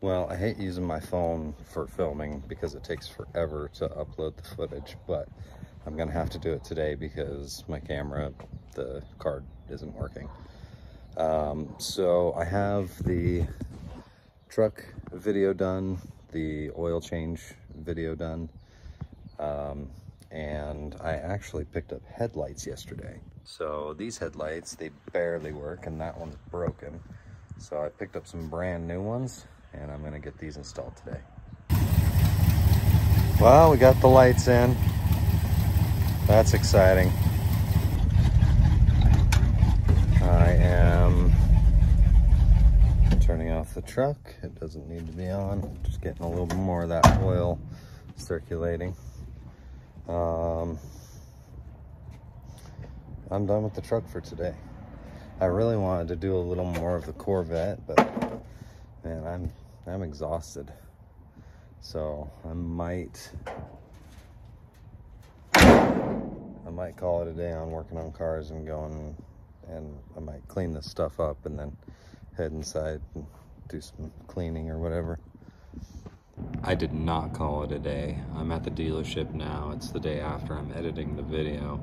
Well, I hate using my phone for filming because it takes forever to upload the footage, but I'm gonna have to do it today because my camera, the card isn't working. So I have the truck video done, the oil change video done, and I actually picked up headlights yesterday. So these headlights, they barely work, and that one's broken. So I picked up some brand new ones, and I'm gonna get these installed today. Well, we got the lights in. That's exciting. I am turning off the truck. It doesn't need to be on. Just getting a little bit more of that oil circulating. I'm done with the truck for today. I really wanted to do a little more of the Corvette, but man, I'm exhausted. So I might call it a day on working on cars and going, and I might clean this stuff up and then head inside and do some cleaning or whatever. I did not call it a day. I'm at the dealership now. It's the day after I'm editing the video.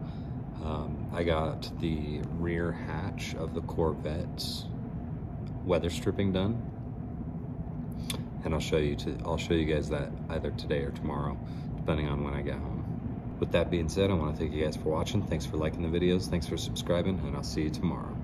I got the rear hatch of the Corvette's weather stripping done, and I'll show you guys that either today or tomorrow, depending on when I get home. With that being said, I want to thank you guys for watching. Thanks for liking the videos. Thanks for subscribing, and I'll see you tomorrow.